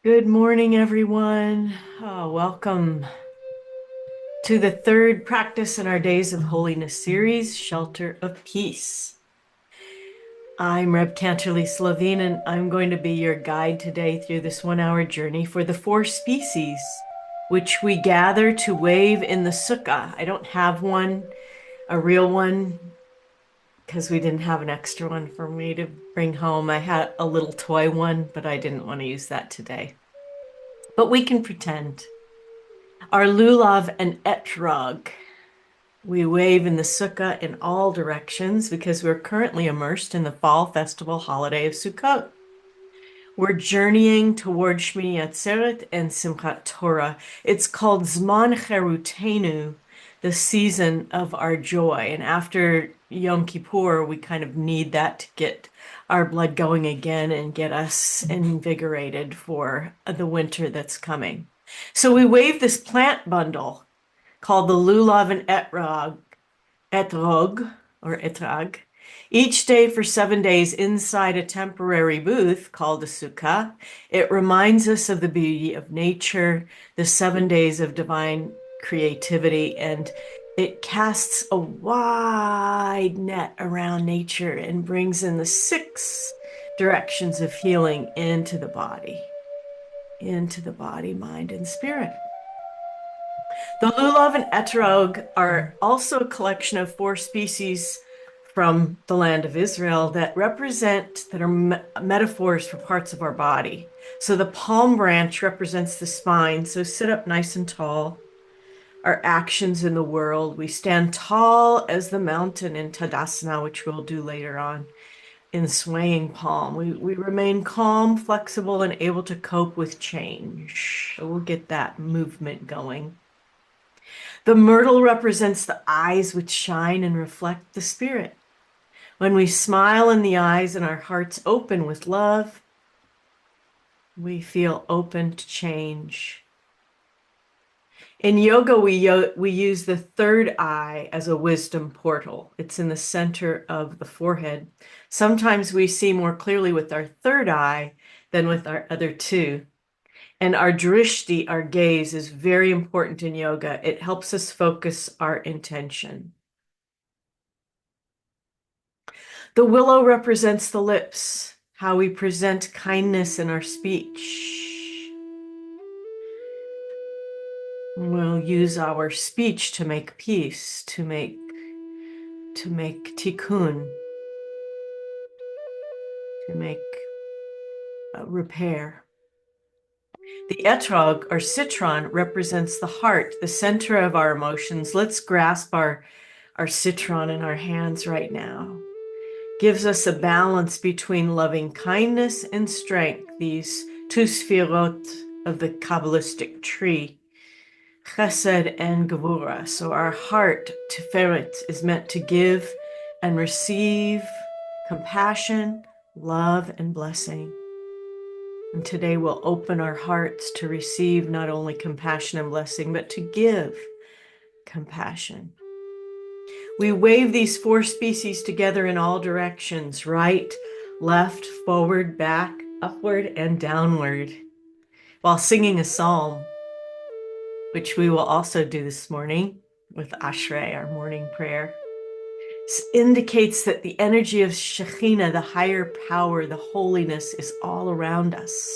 Good morning, everyone. Welcome to the third practice in our Days of Holiness series, Shelter of Peace. I'm Reb Canterly Slovene, and I'm going to be your guide today through this 1 hour journey for the four species, which we gather to wave in the sukkah. I don't have one, a real one, because we didn't have an extra one for me to bring home. I had a little toy one, but I didn't want to use that today. But we can pretend. Our Lulav and Etrog. We wave in the sukkah in all directions because we're currently immersed in the fall festival holiday of Sukkot. We're journeying toward Shmini Atzeret and Simchat Torah. It's called Zman Cherutenu, the season of our joy. And after Yom Kippur, we kind of need that to get our blood going again and get us invigorated for the winter that's coming. So we wave this plant bundle called the Lulav and Etrog, or Etrag, each day for 7 days inside a temporary booth called a sukkah. It reminds us of the beauty of nature, the 7 days of divine creativity, and it casts a wide net around nature and brings in the 6 directions of healing into the body, mind, and spirit. The Lulav and Etrog are also a collection of four species from the land of Israel that are metaphors for parts of our body. So the palm branch represents the spine. So sit up nice and tall. Our actions in the world. We stand tall as the mountain in Tadasana, which we'll do later on in swaying palm. We remain calm, flexible, and able to cope with change. So we'll get that movement going. The myrtle represents the eyes which shine and reflect the spirit. When we smile in the eyes and our hearts open with love, we feel open to change. In yoga, we use the third eye as a wisdom portal. It's in the center of the forehead. Sometimes we see more clearly with our third eye than with our other two. And our drishti, our gaze, is very important in yoga. It helps us focus our intention. The willow represents the lips, how we present kindness in our speech. We'll use our speech to make peace, to make tikkun, to make repair. The etrog, or citron, represents the heart, the center of our emotions. Let's grasp our citron in our hands right now. Gives us a balance between loving kindness and strength, these two sfirot of the Kabbalistic tree, chesed and gevura. So our heart, tiferet, is meant to give and receive compassion, love, and blessing. And today we'll open our hearts to receive not only compassion and blessing, but to give compassion. We wave these four species together in all directions, right, left, forward, back, upward, and downward, while singing a psalm, which we will also do this morning with Ashrei, our morning prayer. This indicates that the energy of Shekhinah, the higher power, the holiness, is all around us.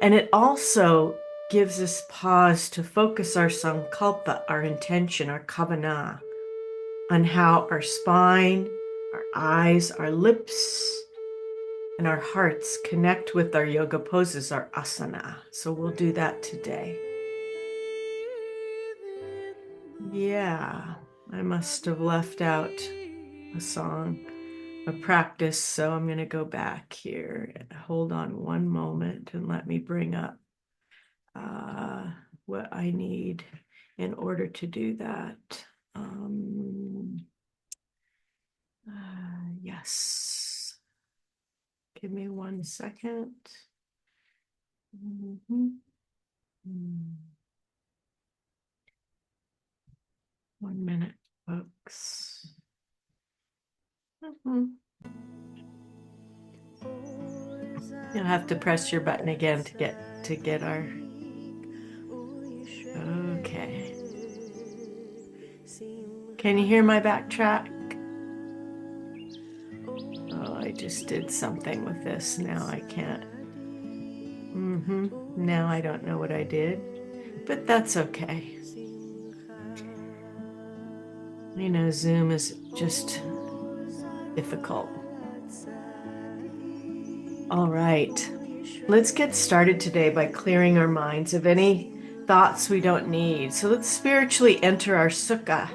And it also gives us pause to focus our sankalpa, our intention, our kavanah, on how our spine, our eyes, our lips, and our hearts connect with our yoga poses, our asana. So we'll do that today. Yeah, I must have left out a song, a practice, so I'm going to go back here. Hold on one moment and let me bring up what I need in order to do that. Yes. Give me 1 second. Mhm. 1 minute, folks. You'll have to press your button again to get our. Okay. Can you hear my backtrack? Oh, I just did something with this. Now I can't. Now I don't know what I did, but that's okay. You know, Zoom is just difficult. All right. Let's get started today by clearing our minds of any thoughts we don't need. So let's spiritually enter our sukha,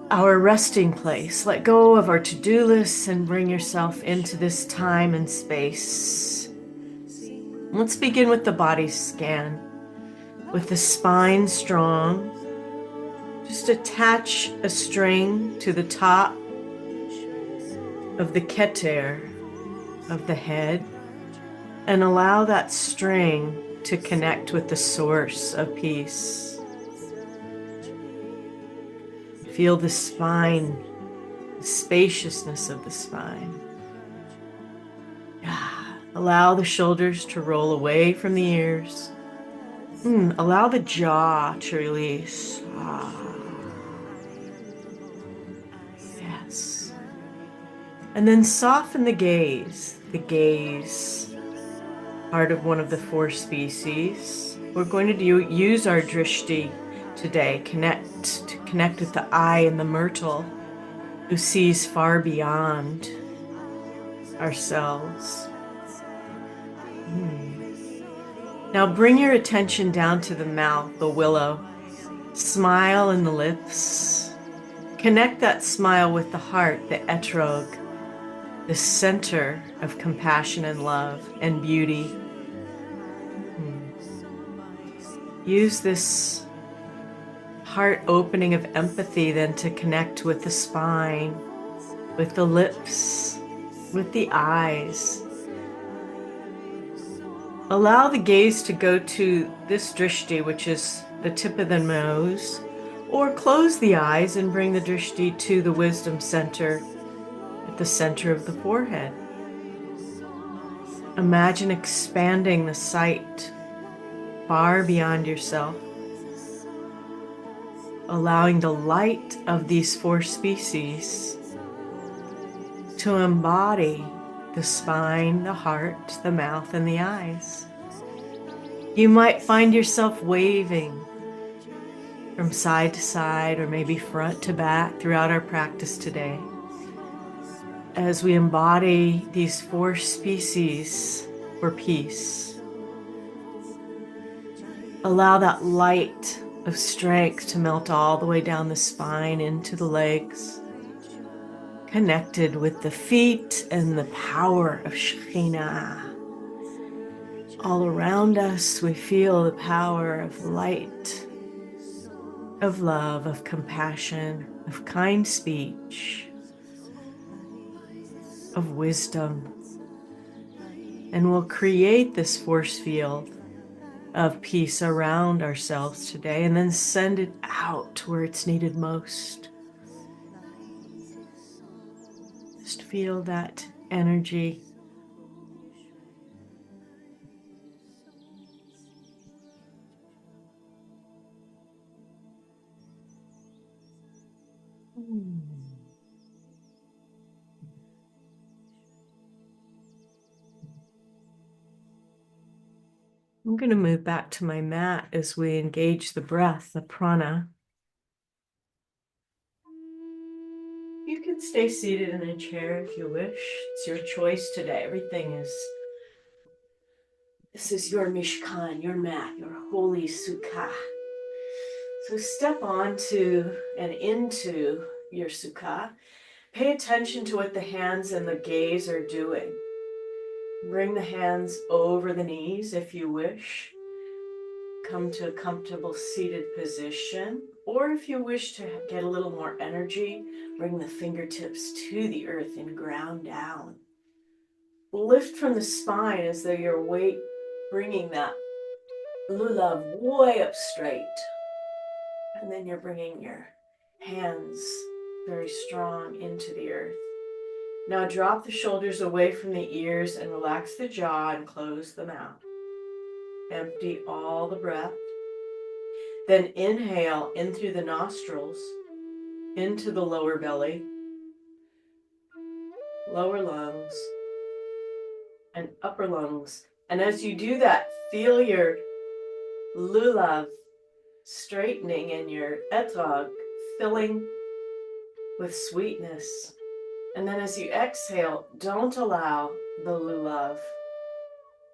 our resting place. Let go of our to-do lists and bring yourself into this time and space. Let's begin with the body scan. With the spine strong, just attach a string to the top of the keter of the head and allow that string to connect with the source of peace. Feel the spine, the spaciousness of the spine. Allow the shoulders to roll away from the ears. Allow the jaw to release. Yes. And then soften the gaze. The gaze, part of one of the 4 species. We're going to use our drishti today, to connect with the eye and the myrtle who sees far beyond ourselves. Now bring your attention down to the mouth, the willow. Smile in the lips. Connect that smile with the heart, the etrog, the center of compassion and love and beauty. Use this heart opening of empathy then to connect with the spine, with the lips, with the eyes. Allow the gaze to go to this drishti, which is the tip of the nose, or close the eyes and bring the drishti to the wisdom center at the center of the forehead. Imagine expanding the sight far beyond yourself, allowing the light of these 4 species to embody the spine, the heart, the mouth, and the eyes. You might find yourself waving from side to side or maybe front to back throughout our practice today as we embody these 4 species for peace. Allow that light of strength to melt all the way down the spine into the legs, connected with the feet and the power of Shekhinah. All around us, we feel the power of light, of love, of compassion, of kind speech, of wisdom. And we'll create this force field of peace around ourselves today and then send it out where it's needed most. Just feel that energy. I'm going to move back to my mat as we engage the breath, the prana. You can stay seated in a chair if you wish. It's your choice today. This is your mishkan, your mat, your holy sukkah. So step onto and into your sukkah. Pay attention to what the hands and the gaze are doing. Bring the hands over the knees if you wish. Come to a comfortable seated position. Or if you wish to get a little more energy, bring the fingertips to the earth and ground down. Lift from the spine as though your weight bringing that lulav way up straight. And then you're bringing your hands very strong into the earth. Now drop the shoulders away from the ears and relax the jaw and close the mouth. Empty all the breath. Then inhale in through the nostrils, into the lower belly, lower lungs, and upper lungs. And as you do that, feel your Lulav straightening and your Etrog filling with sweetness. And then as you exhale, don't allow the Lulav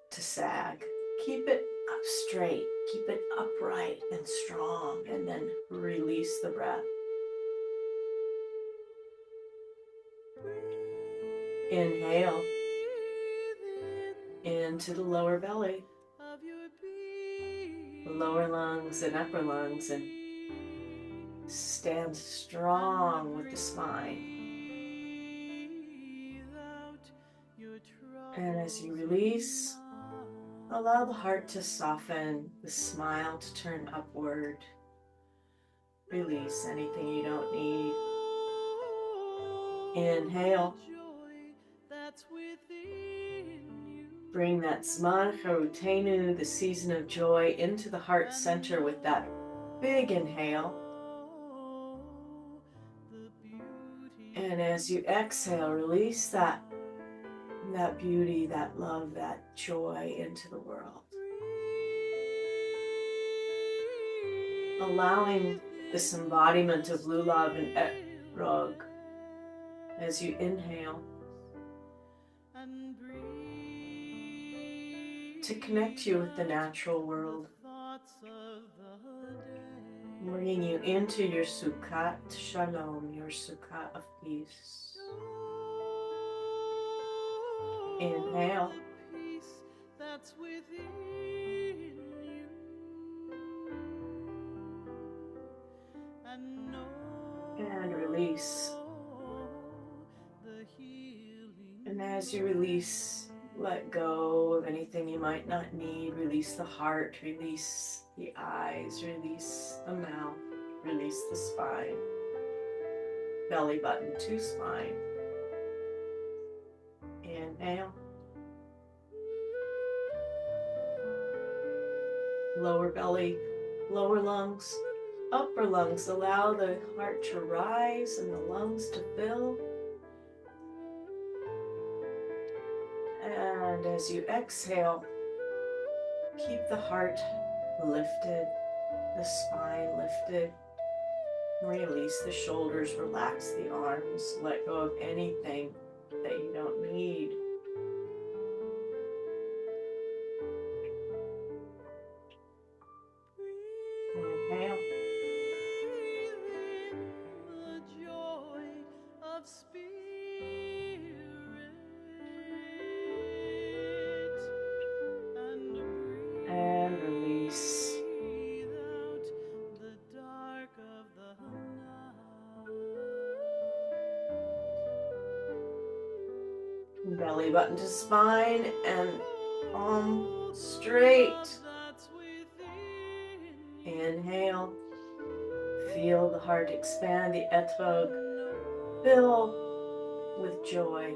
to sag. Keep it up straight, keep it upright and strong, and then release the breath. Inhale into the lower belly, lower lungs and upper lungs, and stand strong with the spine. And as you release, allow the heart to soften, the smile to turn upward. Release anything you don't need. Inhale. Bring that Zman Charutenu, the season of joy, into the heart center with that big inhale. And as you exhale, release that beauty, that love, that joy into the world. Allowing this embodiment of Lulav and Etrog as you inhale to connect you with the natural world, bringing you into your Sukhat Shalom, your Sukha of peace. Inhale. And release. And as you release, let go of anything you might not need. Release the heart, release the eyes, release the mouth, release the spine. Belly button to spine. Inhale. Lower belly, lower lungs, upper lungs. Allow the heart to rise and the lungs to fill. And as you exhale, keep the heart lifted, the spine lifted. Release the shoulders, relax the arms, let go of anything that you don't need. Inhale. And release. Belly button to spine and arm straight. Inhale. Feel the heart expand, the Etrog fill with joy.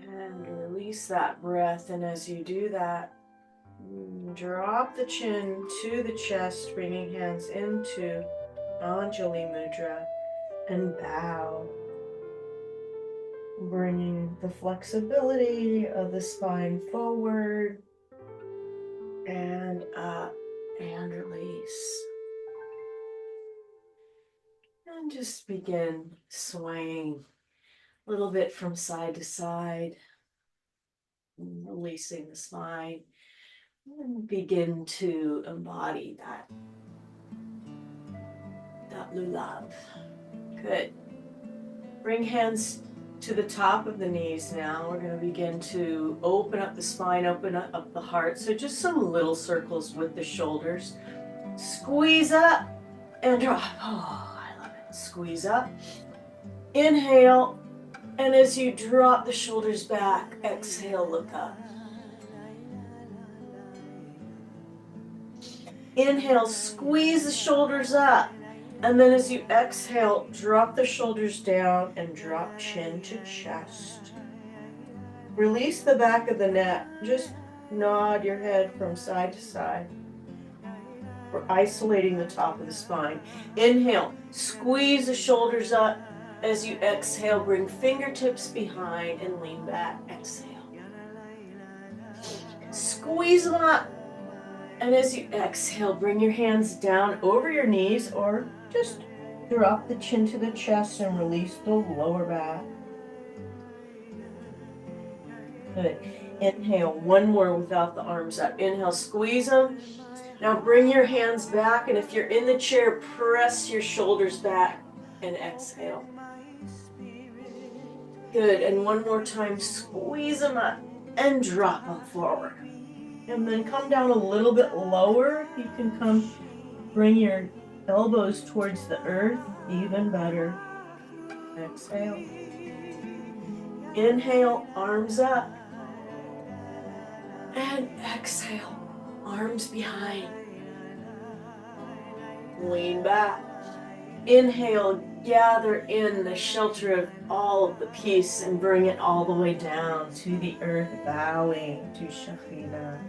And release that breath. And as you do that, drop the chin to the chest, bringing hands into Anjali Mudra and bow. Bringing the flexibility of the spine forward and up and release. And just begin swaying a little bit from side to side, releasing the spine, and begin to embody that Lulav. Good. Bring hands to the top of the knees now. We're going to begin to open up the spine, open up the heart. So just some little circles with the shoulders. Squeeze up and drop. Oh, I love it. Squeeze up. Inhale. And as you drop the shoulders back, exhale, look up. Inhale, squeeze the shoulders up. And then as you exhale, drop the shoulders down and drop chin to chest. Release the back of the neck. Just nod your head from side to side. We're isolating the top of the spine. Inhale, squeeze the shoulders up. As you exhale, bring fingertips behind and lean back. Exhale. Squeeze them up. And as you exhale, bring your hands down over your knees or just drop the chin to the chest and release the lower back. Good. Inhale, one more without the arms up. Inhale, squeeze them. Now bring your hands back, and if you're in the chair, press your shoulders back and exhale. Good, and one more time, squeeze them up and drop them forward. And then come down a little bit lower. You can bring your elbows towards the earth, even better. Exhale. Inhale, arms up. And exhale, arms behind. Lean back. Inhale, gather in the shelter of all of the peace and bring it all the way down to the earth, bowing to Shekhinah.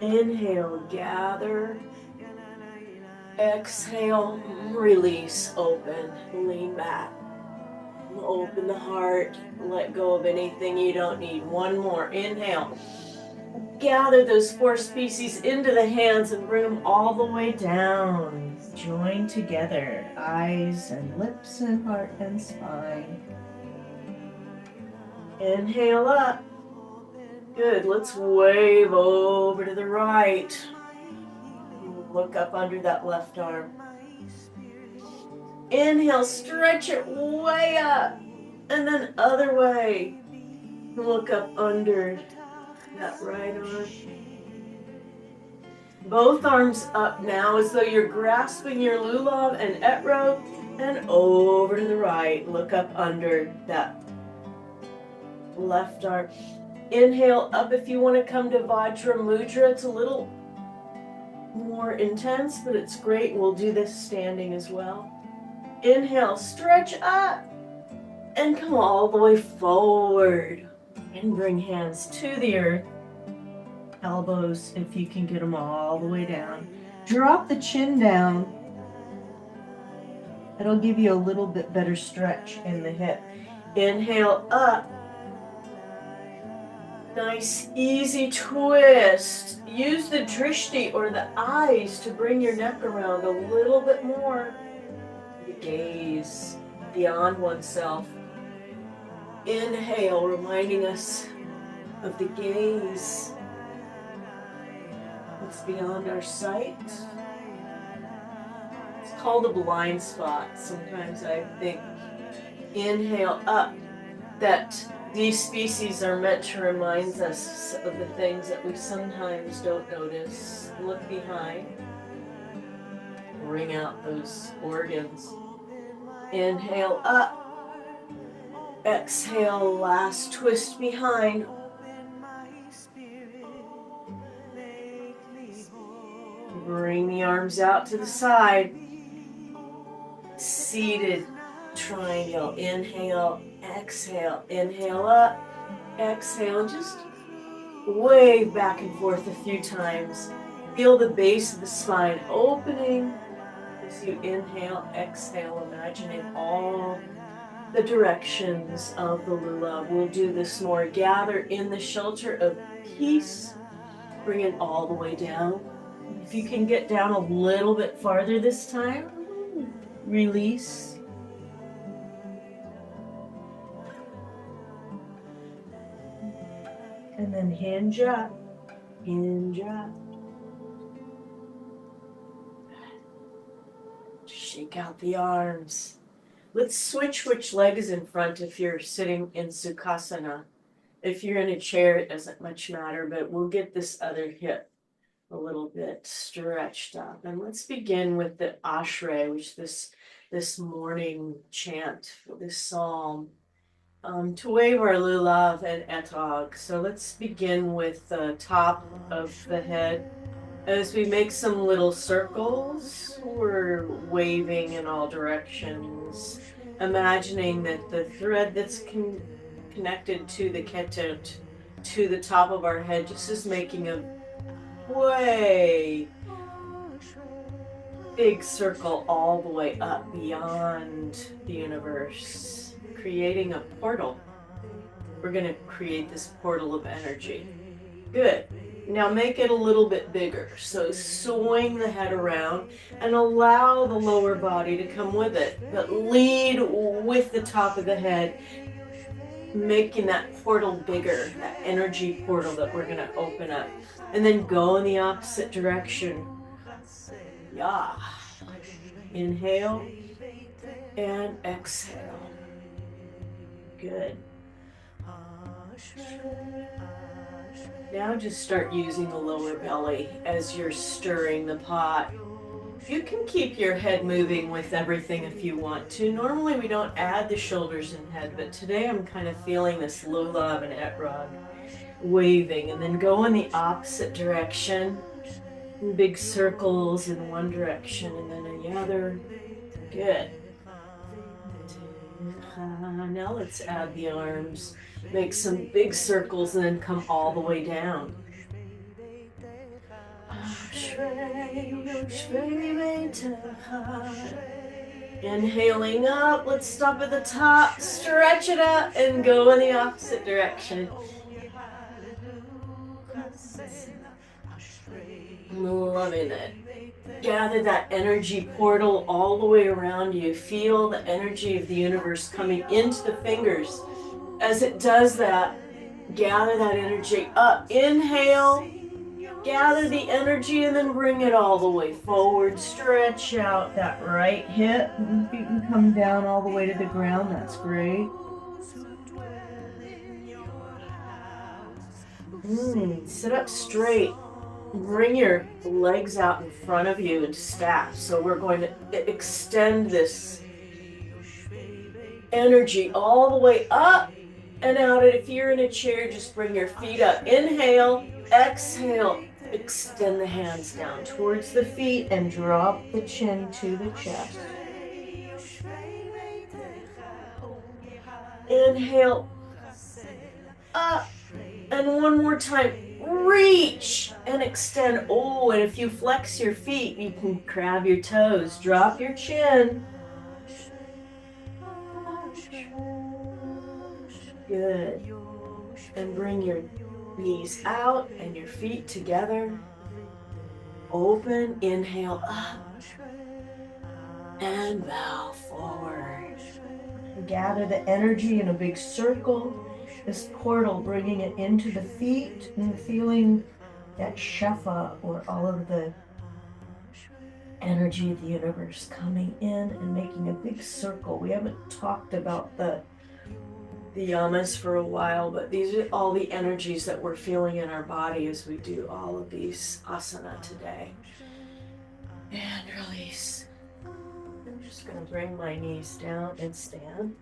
Inhale, gather. Exhale, release, open, lean back. Open the heart, let go of anything you don't need. One more, inhale. Gather those four species into the hands and bring them all the way down. Join together, eyes and lips and heart and spine. Inhale up. Good, let's wave over to the right. Look up under that left arm. Inhale, stretch it way up. And then other way. Look up under that right arm. Both arms up now as though you're grasping your Lulav and Etrog, and over to the right. Look up under that left arm. Inhale up if you want to come to Vajra Mudra. It's a little more intense, but it's great. We'll do this standing as well. Inhale, stretch up and come all the way forward and bring hands to the earth. Elbows, if you can get them all the way down. Drop the chin down. It'll give you a little bit better stretch in the hip. Inhale up. Nice, easy twist. Use the drishti or the eyes to bring your neck around a little bit more. The gaze beyond oneself. Inhale, reminding us of the gaze. It's beyond our sight. It's called a blind spot. Sometimes I think. Inhale up. That these species are meant to remind us of the things that we sometimes don't notice. Look behind. Bring out those organs. Inhale up. Exhale, last twist behind. Bring the arms out to the side. Seated triangle. Inhale, exhale. Inhale up, exhale. Just wave back and forth a few times. Feel the base of the spine opening as you inhale, exhale, imagining all the directions of the Lulav. We'll do this more. Gather in the shelter of peace. Bring it all the way down. If you can get down a little bit farther this time, release. And then hinge up, hinge up. Shake out the arms. Let's switch which leg is in front if you're sitting in Sukhasana. If you're in a chair, it doesn't much matter, but we'll get this other hip a little bit stretched up. And let's begin with the Ashrei, which this morning chant, this psalm, to wave our Lulav and Etrog. So let's begin with the top of the head. As we make some little circles, we're waving in all directions, imagining that the thread that's connected to the ketet to the top of our head just is making a way big circle all the way up beyond the universe, creating a portal. We're going to create this portal of energy. Good. Now make it a little bit bigger. So swing the head around and allow the lower body to come with it, but lead with the top of the head, making that portal bigger, that energy portal that we're going to open up. And then go in the opposite direction. Yeah. Inhale and exhale. Good. Now just start using the lower belly as you're stirring the pot. You can keep your head moving with everything if you want to. Normally we don't add the shoulders and head, but today I'm kind of feeling this Lulav and Etrog waving, and then go in the opposite direction. Big circles in one direction and then the other. Good. Now let's add the arms. Make some big circles and then come all the way down. Inhaling up, let's stop at the top, stretch it out, and go in the opposite direction. Loving it. Gather that energy portal all the way around you. Feel the energy of the universe coming into the fingers. As it does that, gather that energy up. Inhale, gather the energy, and then bring it all the way forward. Stretch out that right hip. If you can come down all the way to the ground, that's great. Sit up straight. Bring your legs out in front of you and stack. So we're going to extend this energy all the way up and out. And if you're in a chair, just bring your feet up. Inhale, exhale, extend the hands down towards the feet and drop the chin to the chest. Inhale, up, and one more time. Reach and extend. Oh, and if you flex your feet, you can grab your toes. Drop your chin. Good. And bring your knees out and your feet together. Open. Inhale up. And bow forward. Gather the energy in a big circle. This portal, bringing it into the feet and feeling that shefa, or all of the energy of the universe coming in and making a big circle. We haven't talked about the yamas for a while, but these are all the energies that we're feeling in our body as we do all of these asana today. And release. I'm just going to bring my knees down and stand.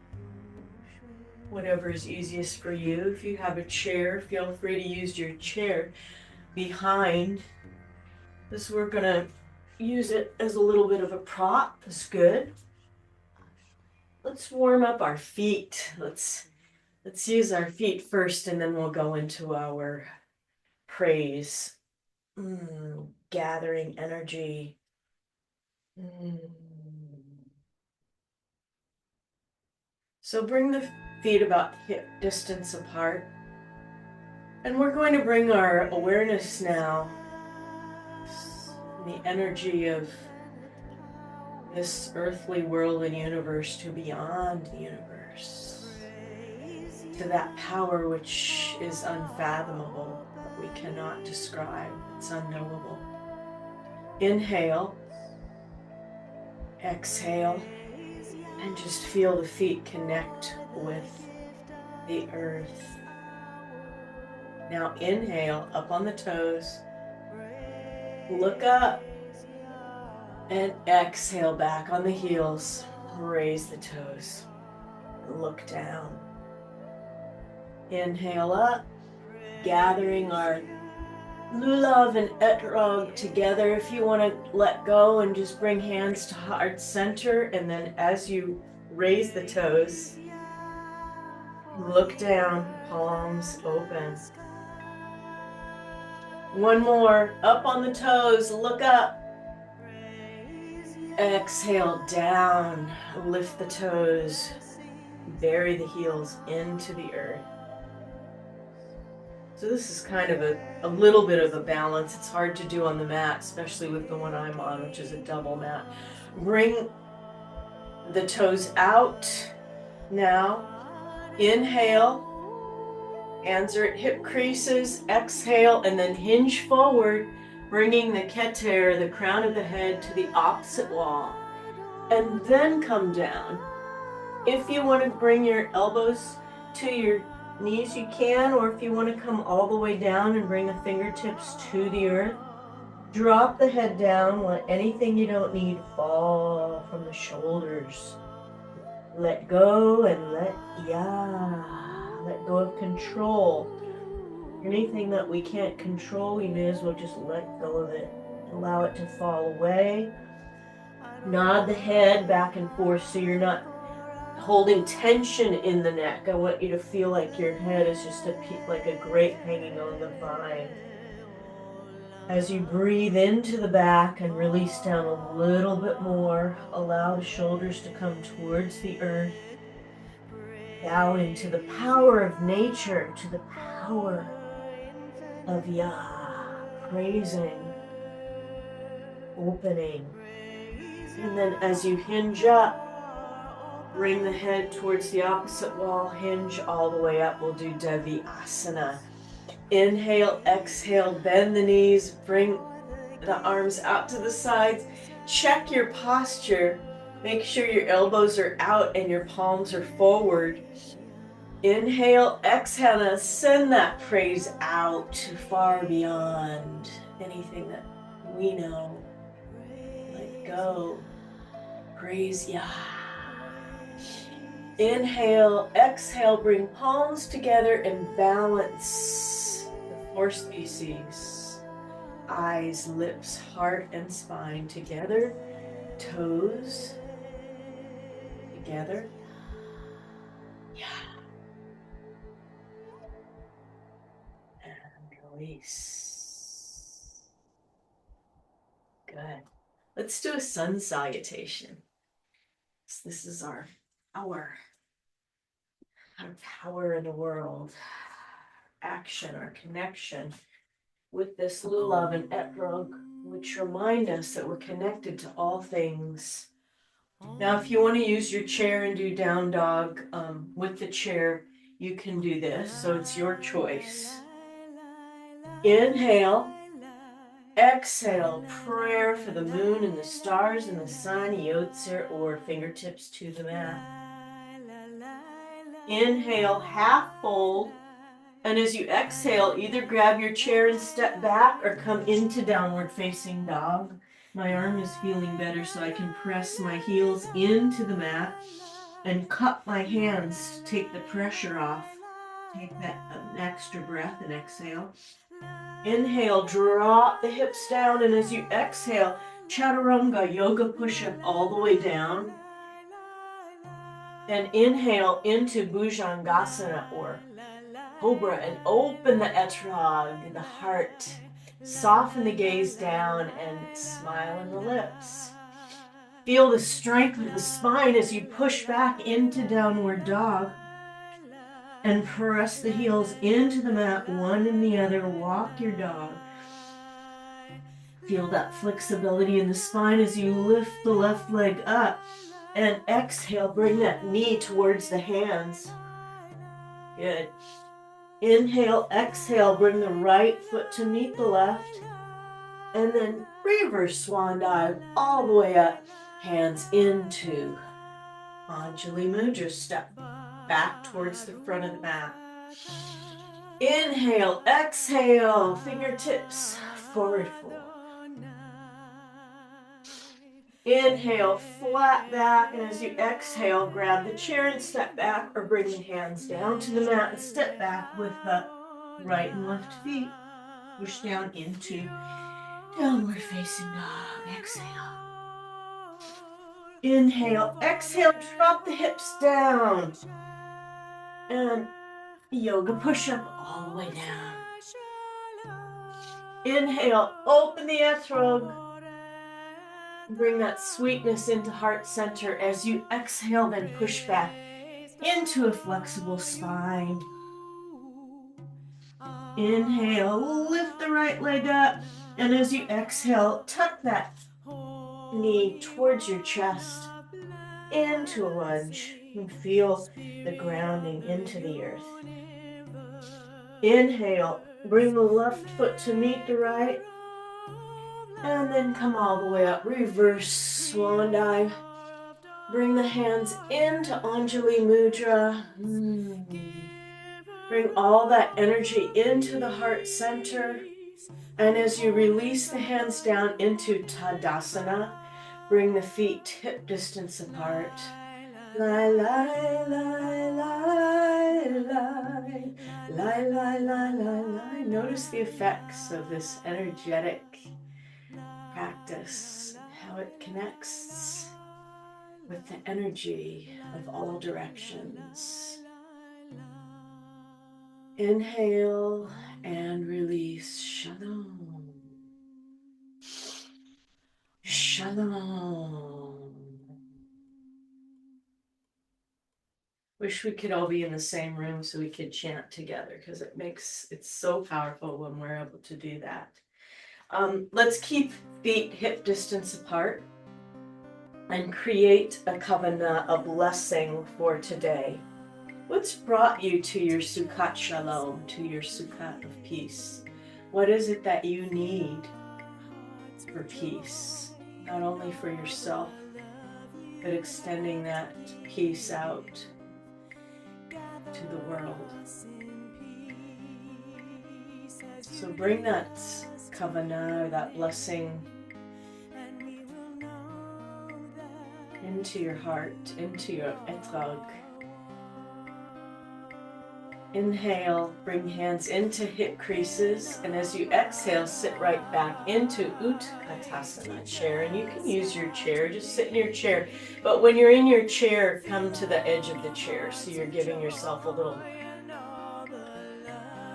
Whatever is easiest for you. If you have a chair, feel free to use your chair behind. This, we're going to use it as a little bit of a prop. That's good. Let's warm up our feet. Let's use our feet first, and then we'll go into our praise. Gathering energy. So bring the feet about hip distance apart. And we're going to bring our awareness now, the energy of this earthly world and universe, to beyond the universe, to that power which is unfathomable, that we cannot describe. It's unknowable. Inhale, exhale, and just feel the feet connect with the earth. Now inhale, up on the toes, look up, and exhale back on the heels, raise the toes, look down. Inhale up, gathering our Lulav and Etrog together. If you want to let go and just bring hands to heart center, and then as you raise the toes, look down, palms open. One more, up on the toes, look up. Exhale down, lift the toes, bury the heels into the earth. So this is kind of a little bit of a balance. It's hard to do on the mat, especially with the one I'm on, which is a double mat. Bring the toes out now. Inhale, hands are at hip creases. Exhale, and then hinge forward, bringing the keter, the crown of the head, to the opposite wall. And then come down. If you want to bring your elbows to your knees, you can, or if you want to come all the way down and bring the fingertips to the earth, drop the head down. Let anything you don't need fall from the shoulders. Let go and let go of control. Anything that we can't control, we may as well just let go of it. Allow it to fall away. Nod the head back and forth so you're not holding tension in the neck. I want you to feel like your head is just like a grape hanging on the vine. As you breathe into the back and release down a little bit more, allow the shoulders to come towards the earth. Bow into the power of nature, to the power of Yah, praising, opening. And then as you hinge up, bring the head towards the opposite wall, hinge all the way up. We'll do Devi Asana. Inhale, exhale, bend the knees, bring the arms out to the sides. Check your posture. Make sure your elbows are out and your palms are forward. Inhale, exhale, and send that praise out far beyond anything that we know. Let go. Praise Yah. Inhale, exhale, bring palms together and balance the four species. Eyes, lips, heart, and spine together. Toes together. Yeah. And release. Good. Let's do a sun salutation. This is our power in the world, action, our connection with this Lulav and Etrog, which remind us that we're connected to all things. Now, if you want to use your chair and do down dog with the chair, you can do this, so it's your choice. Inhale, exhale, prayer for the moon and the stars and the sun, Yotzer, or fingertips to the mat. Inhale, half fold, and as you exhale, either grab your chair and step back or come into downward facing dog. My arm is feeling better, so I can press my heels into the mat and cup my hands to take the pressure off. Take that an extra breath and exhale. Inhale, drop the hips down, and as you exhale, Chaturanga, yoga push-up all the way down. And inhale into Bhujangasana or Cobra and open the Etrog, the heart. Soften the gaze down and smile in the lips. Feel the strength of the spine as you push back into downward dog. And press the heels into the mat, one and the other. Walk your dog. Feel that flexibility in the spine as you lift the left leg up. And exhale, bring that knee towards the hands. Good. Inhale, exhale, bring the right foot to meet the left. And then reverse swan dive all the way up. Hands into Anjali Mudra. Step back towards the front of the mat. Inhale, exhale, fingertips forward fold. Inhale, flat back, and as you exhale, grab the chair and step back, or bring the hands down to the mat and step back with the right and left feet. Push down into downward facing dog. Exhale. Inhale. Exhale. Drop the hips down. And yoga push-up all the way down. Inhale. Open the etrog. Bring that sweetness into heart center. As you exhale, then push back into a flexible spine. Inhale, lift the right leg up. And as you exhale, tuck that knee towards your chest into a lunge. And feel the grounding into the earth. Inhale, bring the left foot to meet the right. And then come all the way up. Reverse swan dive. Bring the hands into Anjali Mudra. Bring all that energy into the heart center. And as you release the hands down into Tadasana, bring the feet hip distance apart. Lie, lie, lie, lie, lie, lie, lie, lie, lie, lie. Notice the effects of this energetic practice, how it connects with the energy of all directions. Inhale and release. Shalom. Shalom. Wish we could all be in the same room so we could chant together, because it's so powerful when we're able to do that. Let's keep feet hip distance apart and create a kavanah, a blessing for today. What's brought you to your Sukhat Shalom, to your Sukhat of peace? What is it that you need for peace? Not only for yourself, but extending that peace out to the world. So bring that kavanah, that blessing, into your heart, into your etrog. Inhale, bring hands into hip creases, and as you exhale, sit right back into Utkatasana chair. And you can use your chair, just sit in your chair. But when you're in your chair, come to the edge of the chair, so you're giving yourself a little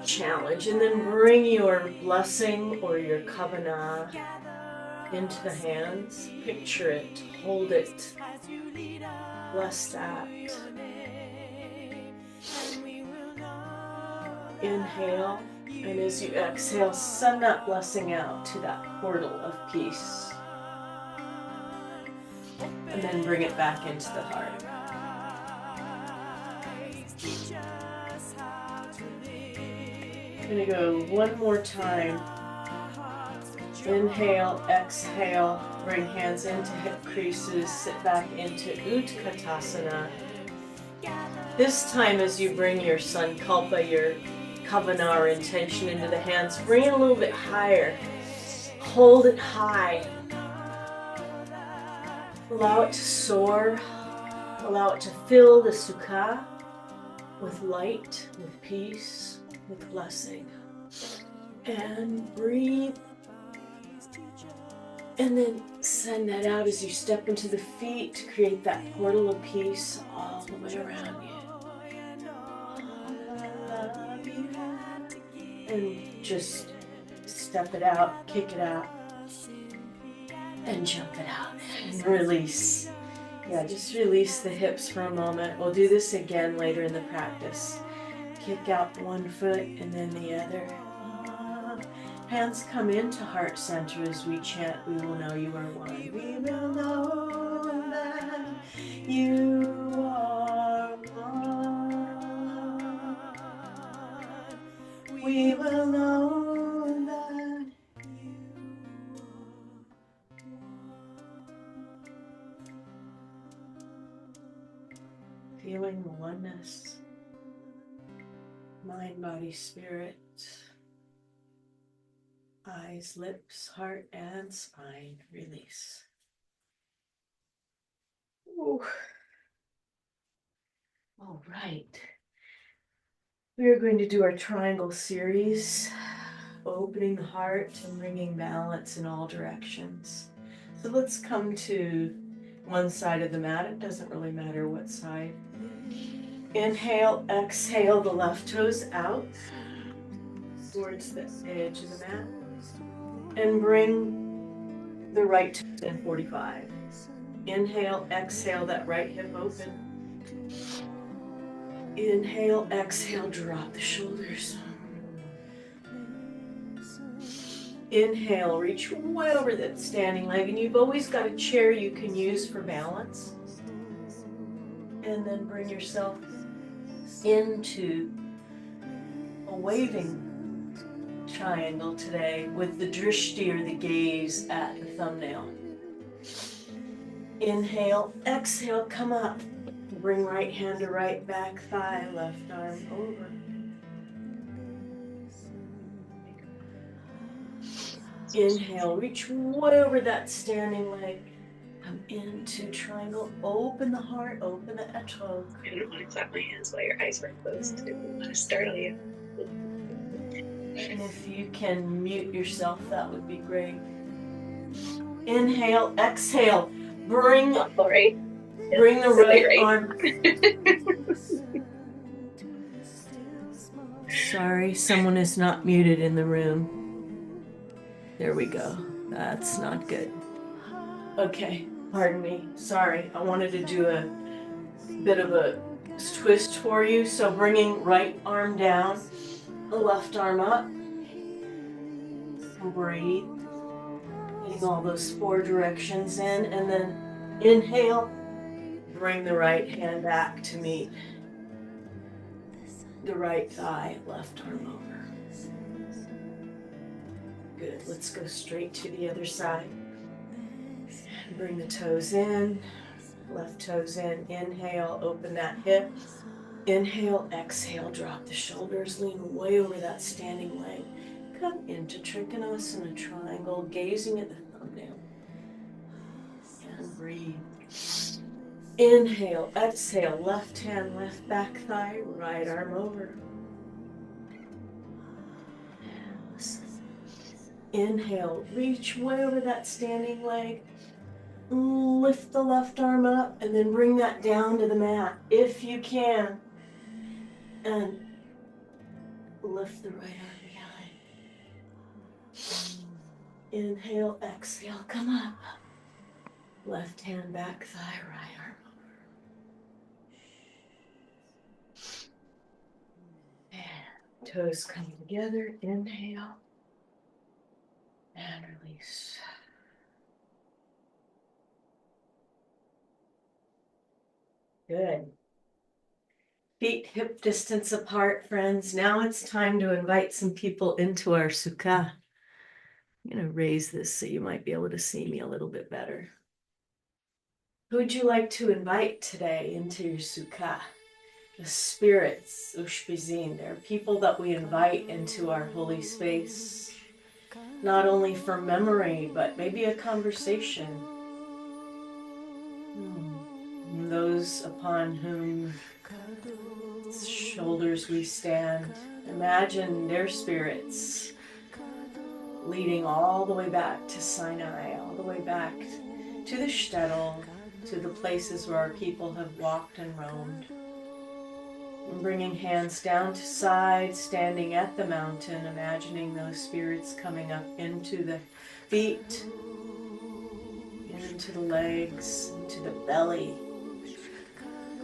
challenge. And then bring your blessing or your kavanah into the hands. Picture it, hold it, bless that. Inhale, and as you exhale, send that blessing out to that portal of peace. And then bring it back into the heart. I'm going to go one more time. Inhale, exhale, bring hands into hip creases, sit back into Utkatasana. This time as you bring your sankalpa, your kavanah or intention into the hands, bring it a little bit higher. Hold it high. Allow it to soar. Allow it to fill the sukha with light, with peace, with blessing. And breathe. And then send that out as you step into the feet to create that portal of peace all the way around you. And just step it out, kick it out, and jump it out, and release. Yeah, just release the hips for a moment. We'll do this again later in the practice. Kick out one foot and then the other. Hands come into heart center as we chant, we will know you are one. We will know that you are one. We will know that you are one. Feeling the oneness, mind, body, spirit. Eyes, lips, heart, and spine. Release. Ooh. All right. We are going to do our triangle series opening the heart and bringing balance in all directions. So let's come to one side of the mat. It doesn't really matter what side. Inhale, exhale the left toes out towards the edge of the mat. And bring the right toes in 45. Inhale, exhale that right hip open. Inhale, exhale, drop the shoulders. Inhale, reach way over that standing leg, and you've always got a chair you can use for balance. And then bring yourself into a waving triangle today with the drishti or the gaze at the thumbnail. Inhale, exhale, come up. Bring right hand to right back thigh, left arm over. Inhale, reach way over that standing leg. Come into triangle, open the heart, open the etrog. I don't want to clap my hands while your eyes were closed. I don't want to startle you. And if you can mute yourself, that would be great. Inhale, exhale. Bring the right arm. Sorry, someone is not muted in the room. There we go. That's not good. Okay, pardon me. Sorry, I wanted to do a bit of a twist for you. So bringing right arm down, the left arm up. Breathe. Getting all those 4 directions in, and then inhale. Bring the right hand back to meet the right thigh, left arm over. Good, let's go straight to the other side. Bring the toes in, left toes in, inhale, open that hip. Inhale, exhale, drop the shoulders, lean way over that standing leg. Come into Trikonasana triangle, gazing at the thumbnail. And breathe. Inhale, exhale, left hand, left back thigh, right arm over. And listen. Inhale, reach way over that standing leg. Lift the left arm up and then bring that down to the mat if you can. And lift the right arm behind. Inhale, exhale, come up. Left hand back thigh, right arm over. And toes come together. Inhale. And release. Good. Feet hip distance apart, friends. Now it's time to invite some people into our sukkah. I'm going to raise this so you might be able to see me a little bit better. Who would you like to invite today into your sukkah? The spirits, ushpizin. They're people that we invite into our holy space, not only for memory, but maybe a conversation. Those upon whom shoulders we stand, imagine their spirits leading all the way back to Sinai, all the way back to the shtetl, to the places where our people have walked and roamed. And bringing hands down to sides, standing at the mountain, imagining those spirits coming up into the feet, into the legs, into the belly.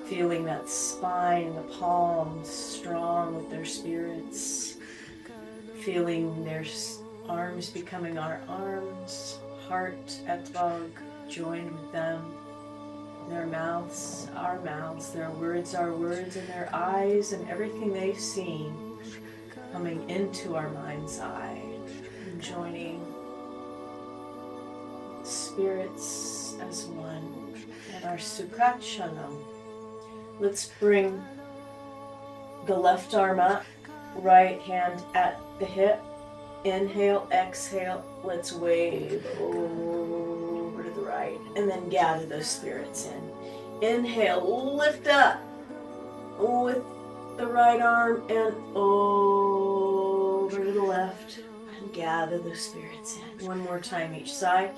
Feeling that spine, the palms strong with their spirits. Feeling their arms becoming our arms, heart, etrog, joined with them. Their mouths, our mouths, their words, our words, and their eyes and everything they've seen coming into our mind's eye and joining spirits as one. And our Sukkat Shalom. Let's bring the left arm up, right hand at the hip. Inhale, exhale. Let's wave over to the right and then gather those spirits in. Inhale, lift up with the right arm and over to the left. Gather the spirits in. One more time each side.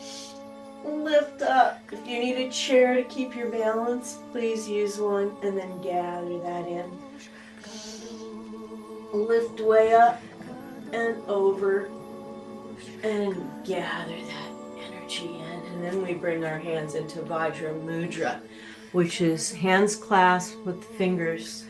Lift up. If you need a chair to keep your balance, please use one, and then gather that in. Lift way up and over and gather that energy in. And then we bring our hands into Vajra Mudra, which is hands clasped with fingers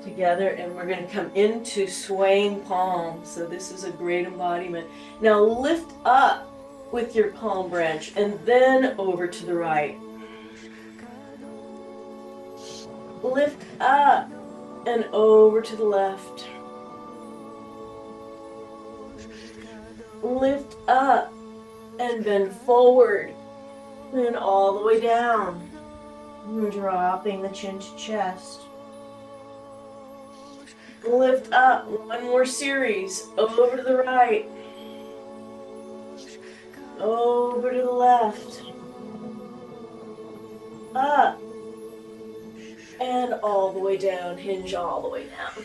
together, and we're going to come into swaying palms. So this is a great embodiment. Now lift up with your palm branch and then over to the right. Lift up and over to the left. Lift up and bend forward and all the way down. Dropping the chin to chest. Lift up, one more series, over to the right, over to the left, up, and all the way down, hinge all the way down.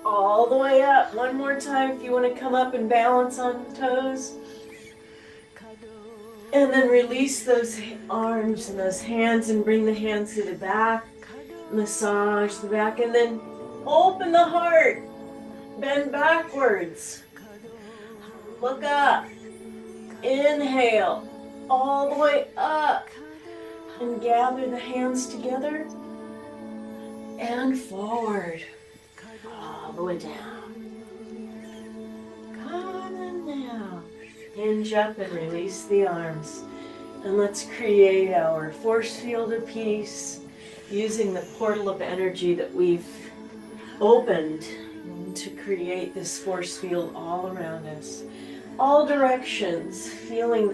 All the way up, one more time if you want to come up and balance on the toes. And then release those arms and those hands and bring the hands to the back. Massage the back and then open the heart. Bend backwards. Look up. Inhale. All the way up. And gather the hands together. And forward. All the way down. Come on now. Hinge up and release the arms. And let's create our force field of peace using the portal of energy that we've opened to create this force field all around us. All directions, feeling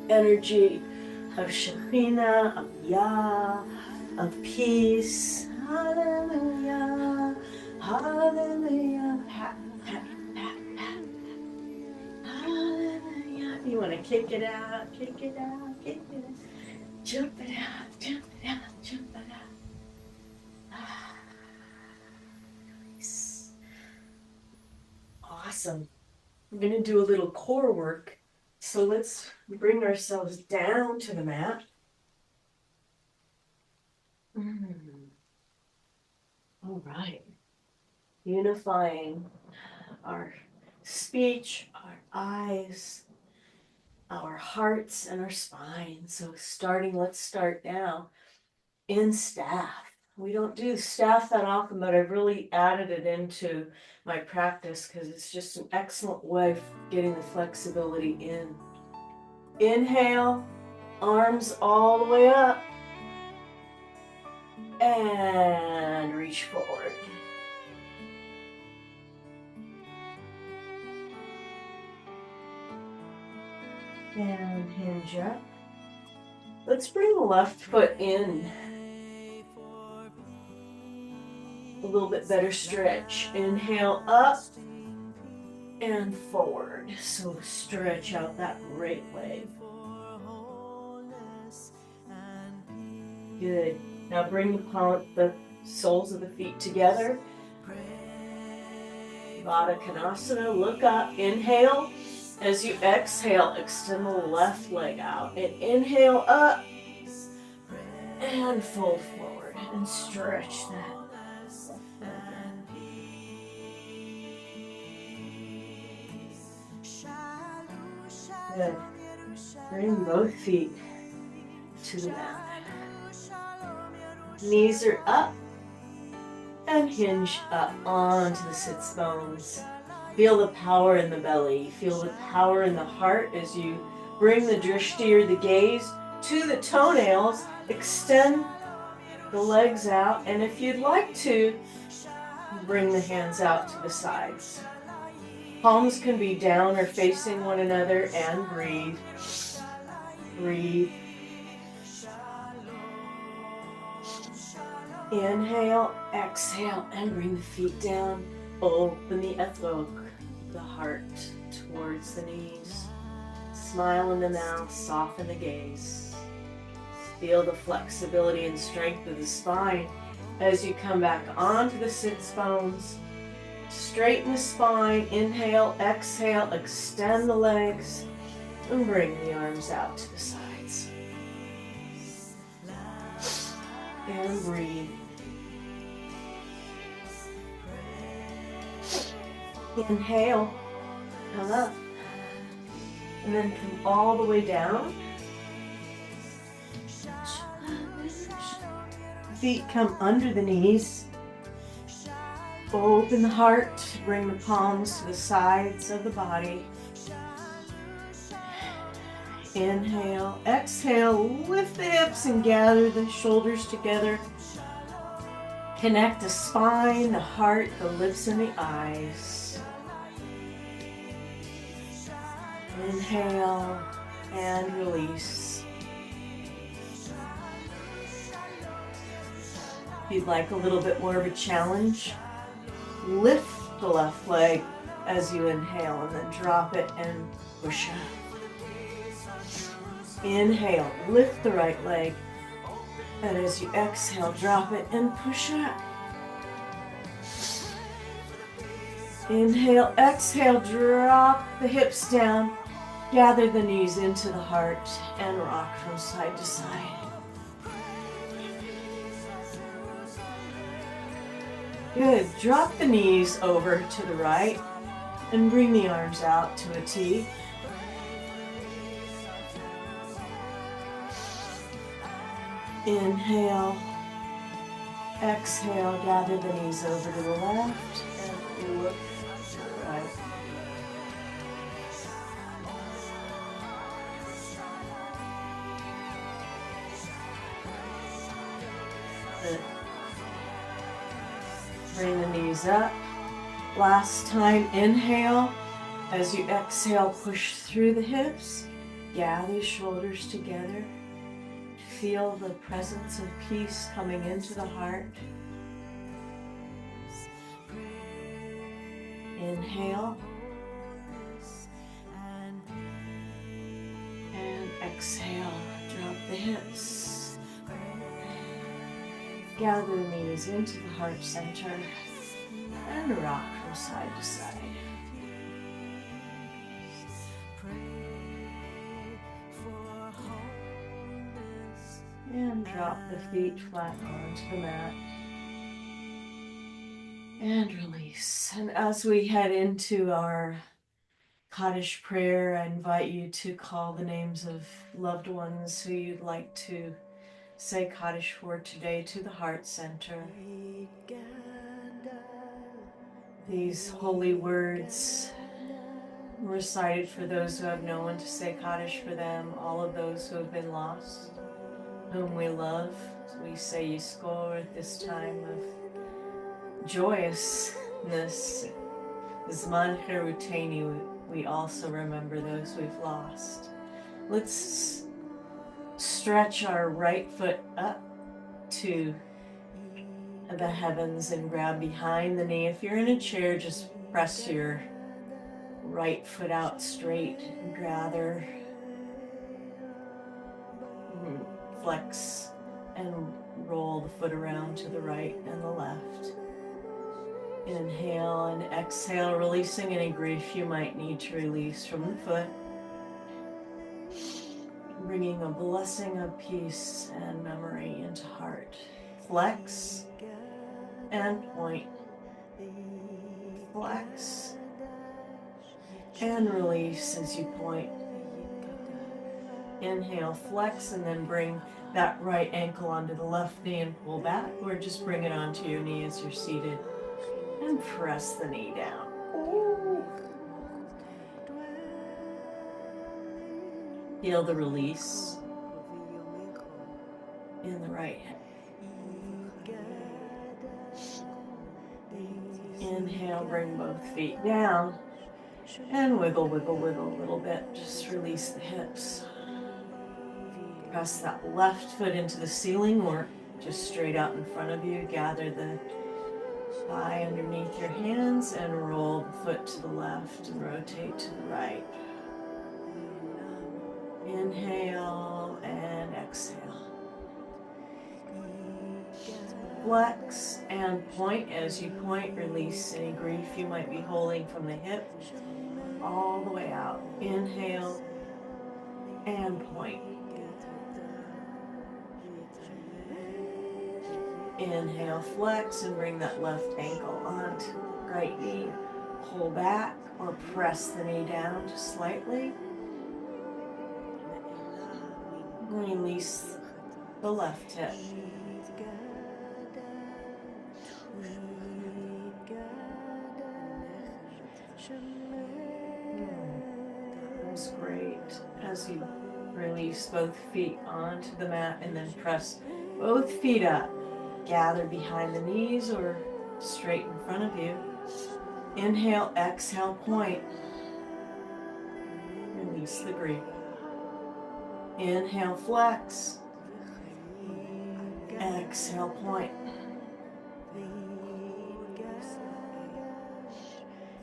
energy of Shekhinah, of Yah, of peace. Hallelujah, hallelujah. You want to kick it out, kick it out, kick it out. Jump it out, jump it out, jump it out. Nice. Awesome. We're going to do a little core work. So let's bring ourselves down to the mat. All right. Unifying our speech, our eyes, our hearts, and our spine. So let's start now in staff. We don't do staff that often, but I've really added it into my practice because it's just an excellent way of getting the flexibility in. Inhale, arms all the way up, and reach forward. And hinge up. Let's bring the left foot in. A little bit better stretch. Inhale up and forward. So stretch out that right leg. Good. Now bring the soles of the feet together. Baddha Konasana. Look up. Inhale. As you exhale, extend the left leg out. And inhale up. And fold forward. And stretch that. Good. Bring both feet to the mat. Knees are up. And hinge up onto the sits bones. Feel the power in the belly. Feel the power in the heart as you bring the drishti or the gaze to the toenails. Extend the legs out. And if you'd like to, bring the hands out to the sides. Palms can be down or facing one another, and breathe. Breathe. Inhale, exhale, and bring the feet down. Open the etrog, the heart, towards the knees. Smile in the mouth, soften the gaze. Feel the flexibility and strength of the spine as you come back onto the sits bones. Straighten the spine. Inhale, exhale, extend the legs, and bring the arms out to the sides. And breathe. Inhale, come up, and then come all the way down. Feet come under the knees. Open the heart, bring the palms to the sides of the body. Inhale, exhale, lift the hips and gather the shoulders together. Connect the spine, the heart, the lips, and the eyes. Inhale and release. If you'd like a little bit more of a challenge, lift the left leg as you inhale and then drop it and push up. Inhale, lift the right leg, and as you exhale, drop it and push up. Inhale, exhale, drop the hips down, gather the knees into the heart, and rock from side to side. Good. Drop the knees over to the right and bring the arms out to a T. Inhale, exhale, gather the knees over to the left and look to the right. Good. Bring the knees up. Last time, inhale. As you exhale, push through the hips. Gather shoulders together. Feel the presence of peace coming into the heart. Inhale. And exhale. Drop the hips. Gather the knees into the heart center and rock from side to side. And drop the feet flat onto the mat. And release. And as we head into our Kaddish prayer, I invite you to call the names of loved ones who you'd like to say Kaddish for today to the heart center. These holy words recited for those who have no one to say Kaddish for them, all of those who have been lost, whom we love. We say Yizkor at this time of joyousness. Zman Cherutenu, we also remember those we've lost. Let's stretch our right foot up to the heavens and grab behind the knee. If you're in a chair, just press your right foot out straight and gather. Flex and roll the foot around to the right and the left. Inhale and exhale, releasing any grief you might need to release from the foot. Bringing a blessing of peace and memory into heart. Flex and point. Flex and release as you point. Inhale, flex, and then bring that right ankle onto the left knee and pull back, or just bring it onto your knee as you're seated and press the knee down. Ooh. Feel the release in the right hand. Inhale, bring both feet down and wiggle, wiggle, wiggle a little bit. Just release the hips. Press that left foot into the ceiling or just straight out in front of you. Gather the thigh underneath your hands and roll the foot to the left and rotate to the right. Inhale and exhale. Flex and point. As you point, release any grief you might be holding from the hip all the way out. Inhale and point. Inhale, flex, and bring that left ankle onto the right knee. Pull back or press the knee down just slightly. Release the left hip. That's great. As you release both feet onto the mat and then press both feet up. Gather behind the knees or straight in front of you. Inhale, exhale, point. Release the grief. Inhale, flex. Exhale, point.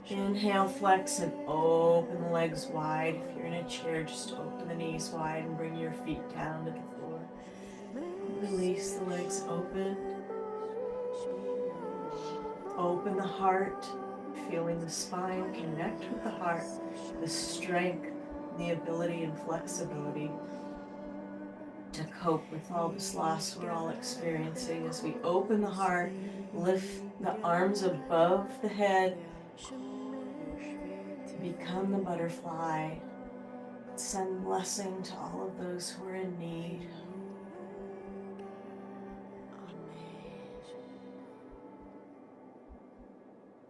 Inhale, flex, and open the legs wide. If you're in a chair, just open the knees wide and bring your feet down to the floor. Release the legs open. Open the heart, feeling the spine connect with the heart, the strength, the ability and flexibility to cope with all this loss we're all experiencing. As we open the heart, lift the arms above the head, become the butterfly, send blessing to all of those who are in need.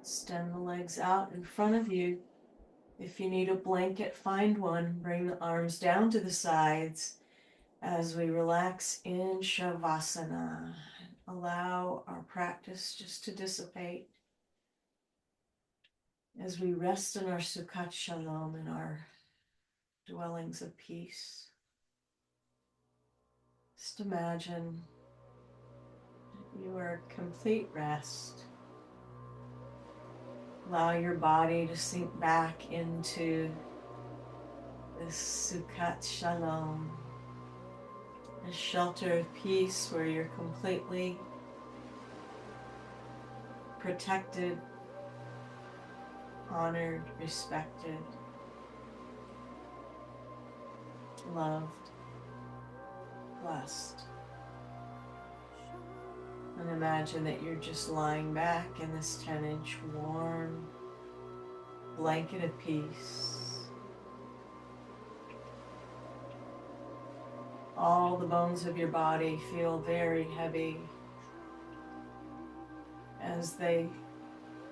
Extend the legs out in front of you. If you need a blanket, find one. Bring the arms down to the sides as we relax in Shavasana. Allow our practice just to dissipate as we rest in our Sukhat Shalom, in our dwellings of peace. Just imagine you are complete rest. Allow your body to sink back into this Sukhat Shalom, a shelter of peace where you're completely protected, honored, respected, loved, blessed. And imagine that you're just lying back in this 10-inch warm blanket of peace. All the bones of your body feel very heavy as they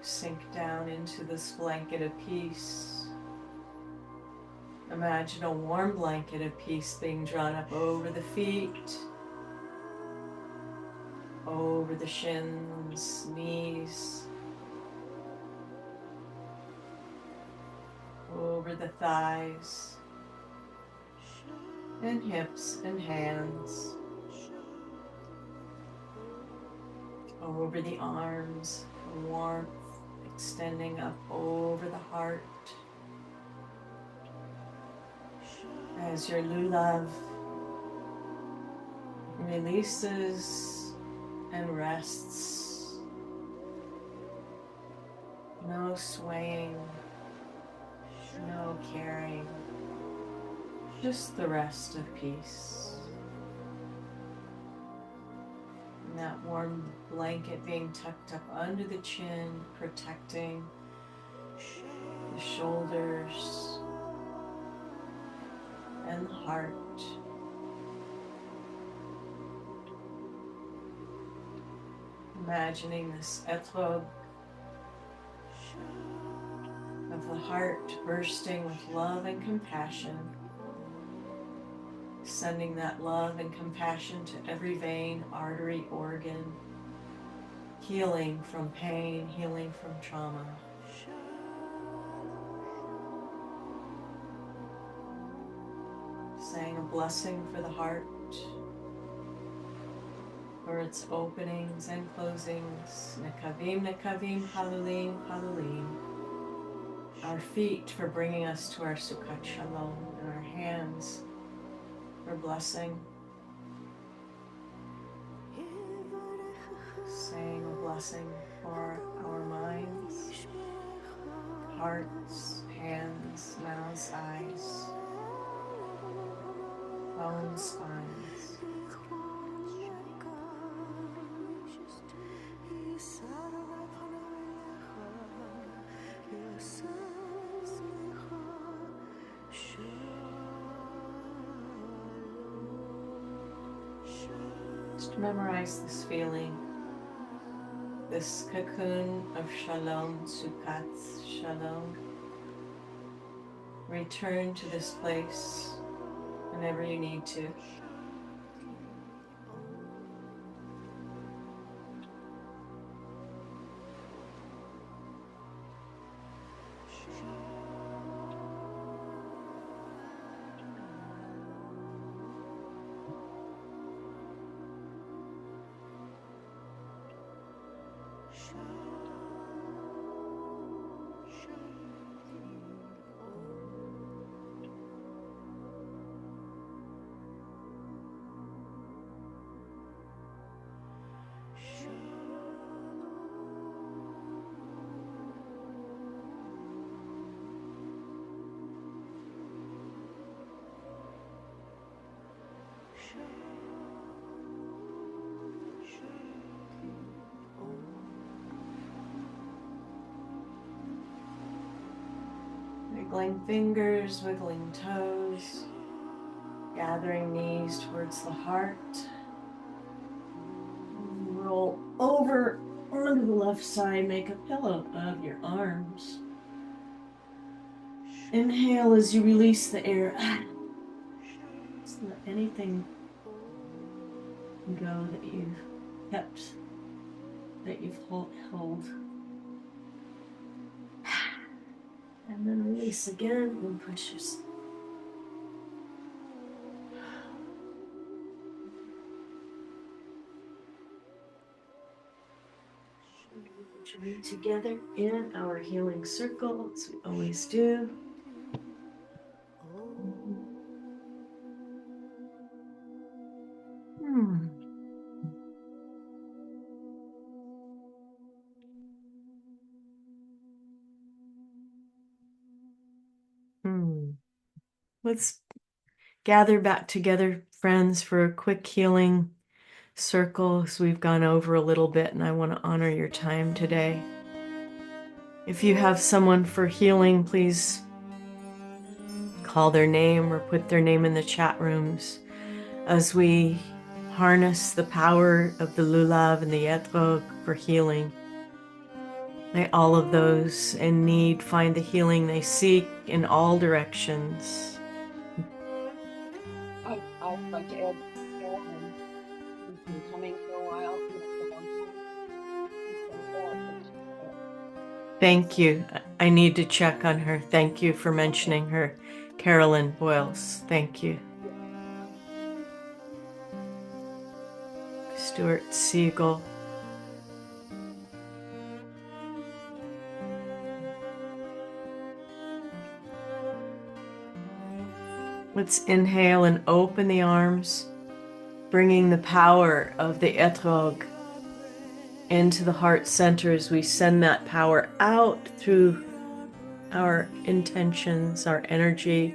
sink down into this blanket of peace. Imagine a warm blanket of peace being drawn up over the feet, over the shins, knees, over the thighs, and hips and hands, over the arms, warmth extending up over the heart. As your Lulav releases and rests, no swaying, no caring, just the rest of peace. And that warm blanket being tucked up under the chin, protecting the shoulders and the heart. Imagining this etrog of the heart bursting with love and compassion, sending that love and compassion to every vein, artery, organ, healing from pain, healing from trauma. Saying a blessing for the heart, for its openings and closings. Nekavim, nekavim, halulim, halulim. Our feet for bringing us to our Sukhat Shalom, and our hands for blessing. blessing for our minds, hearts, hands, mouths, eyes, bones, spines. Just memorize this feeling, this cocoon of shalom, sukat, shalom. Return to this place whenever you need to. Wiggling fingers, wiggling toes, gathering knees towards the heart. Roll over onto the left side, make a pillow of your arms. Inhale as you release the air. Just let anything go that you've kept, that you've held. And then release again and push yourself. Join together in our healing circle, as we always do. Let's gather back together, friends, for a quick healing circle. So we've gone over a little bit, and I want to honor your time today. If you have someone for healing, please call their name or put their name in the chat rooms as we harness the power of the Lulav and the Etrog for healing. May all of those in need find the healing they seek in all directions. I'd like to add, he's been coming for a while. Thank you. I need to check on her. Thank you for mentioning her. Carolyn Boyles, thank you. Stuart Siegel. Let's inhale and open the arms, bringing the power of the Etrog into the heart center as we send that power out through our intentions, our energy.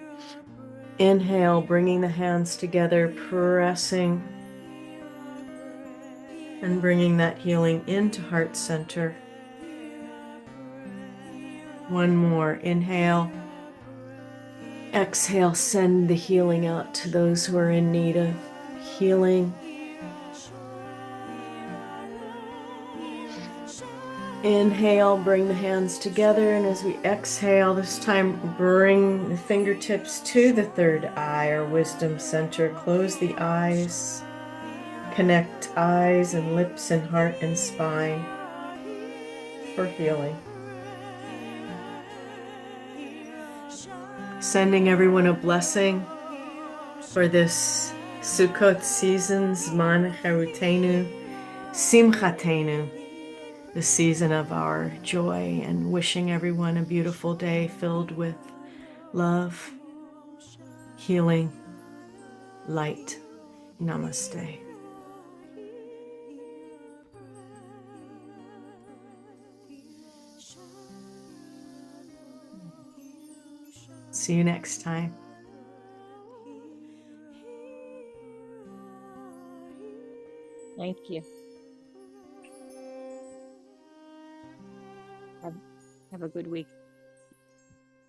Inhale, bringing the hands together, pressing and bringing that healing into heart center. One more. Inhale. Exhale, send the healing out to those who are in need of healing. Inhale, bring the hands together, and as we exhale, this time bring the fingertips to the third eye or wisdom center. Close the eyes, connect eyes and lips and heart and spine for healing. Sending everyone a blessing for this Sukkot season, Zman Charutenu, Simchatenu, the season of our joy, and wishing everyone a beautiful day filled with love, healing, light. Namaste. See you next time. Thank you. Have a good week.